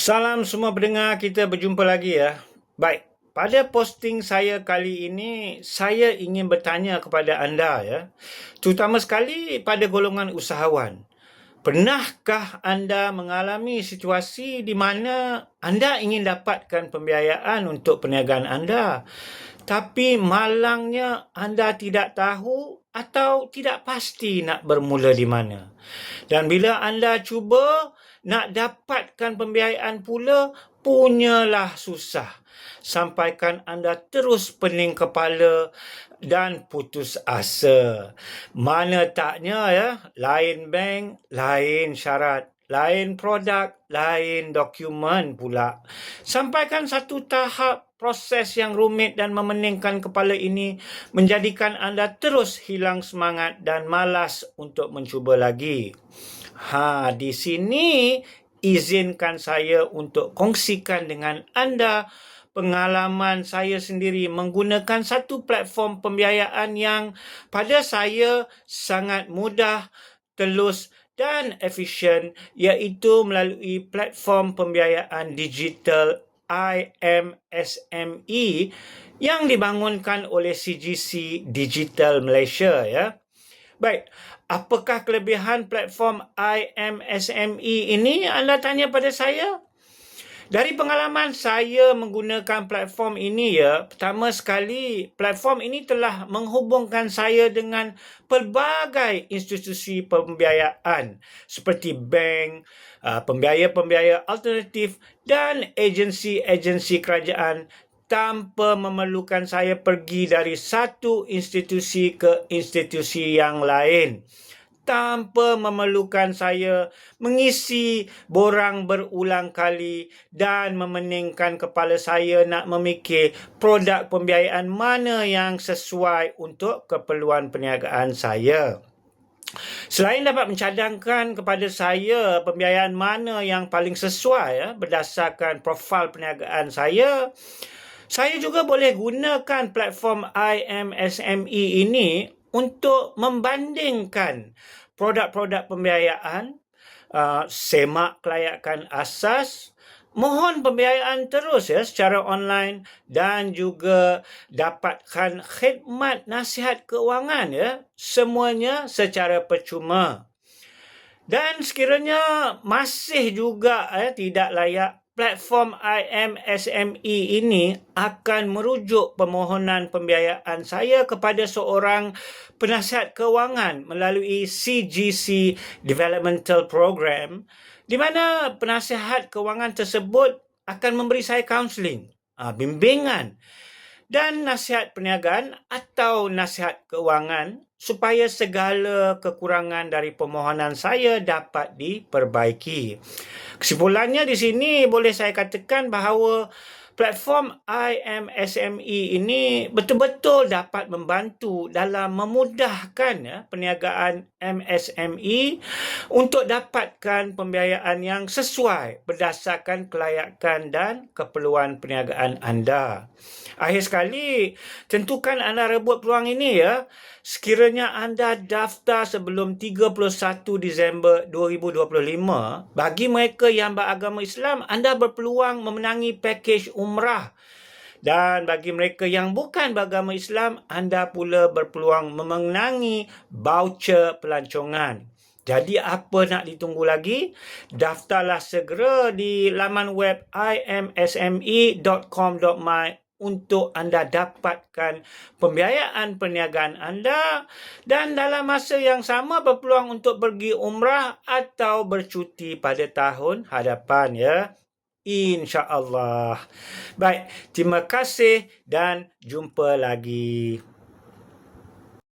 Salam semua pendengar, kita berjumpa lagi ya. Baik, pada posting saya kali ini, saya ingin bertanya kepada anda ya, terutama sekali pada golongan usahawan. Pernahkah anda mengalami situasi di mana anda ingin dapatkan pembiayaan untuk perniagaan anda, tapi malangnya anda tidak tahu atau tidak pasti nak bermula di mana? Dan bila anda cuba nak dapatkan pembiayaan pula, punyalah susah. Sampaikan anda terus pening kepala dan putus asa. Mana taknya ya, lain bank, lain syarat, lain produk, lain dokumen pula. Sampaikan satu tahap proses yang rumit dan memeningkan kepala ini menjadikan anda terus hilang semangat dan malas untuk mencuba lagi. Di sini izinkan saya untuk kongsikan dengan anda pengalaman saya sendiri menggunakan satu platform pembiayaan yang pada saya sangat mudah, telus dan efisien, iaitu melalui platform pembiayaan digital IMSME yang dibangunkan oleh CGC Digital Malaysia ya. Baik, apakah kelebihan platform IMSME ini? Anda tanya pada saya. Dari pengalaman saya menggunakan platform ini ya, pertama sekali platform ini telah menghubungkan saya dengan pelbagai institusi pembiayaan seperti bank, pembiaya-pembiaya alternatif dan agensi-agensi kerajaan tanpa memerlukan saya pergi dari satu institusi ke institusi yang lain, tanpa memerlukan saya mengisi borang berulang kali dan memeningkan kepala saya nak memikir produk pembiayaan mana yang sesuai untuk keperluan perniagaan saya. Selain dapat mencadangkan kepada saya pembiayaan mana yang paling sesuai ya, berdasarkan profil perniagaan saya juga boleh gunakan platform IMSME ini untuk membandingkan produk-produk pembiayaan, semak kelayakan asas, mohon pembiayaan terus ya secara online dan juga dapatkan khidmat nasihat keuangan ya, semuanya secara percuma. Dan sekiranya masih juga tidak layak, platform IMSME ini akan merujuk permohonan pembiayaan saya kepada seorang penasihat kewangan melalui CGC Developmental Program, di mana penasihat kewangan tersebut akan memberi saya kaunseling, bimbingan dan nasihat perniagaan atau nasihat keuangan supaya segala kekurangan dari permohonan saya dapat diperbaiki. Kesimpulannya di sini boleh saya katakan bahawa platform IMSME ini betul-betul dapat membantu dalam memudahkan perniagaan MSME untuk dapatkan pembiayaan yang sesuai berdasarkan kelayakan dan keperluan perniagaan anda. Akhir sekali, tentukan anda rebut peluang ini ya. Sekiranya anda daftar sebelum 31 Disember 2025, bagi mereka yang beragama Islam, anda berpeluang memenangi pakej umrah. Dan bagi mereka yang bukan beragama Islam, anda pula berpeluang memenangi voucher pelancongan. Jadi apa nak ditunggu lagi? Daftarlah segera di laman web imsme.com.my untuk anda dapatkan pembiayaan perniagaan anda dan dalam masa yang sama berpeluang untuk pergi umrah atau bercuti pada tahun hadapan ya. InsyaAllah. Baik, terima kasih dan jumpa lagi.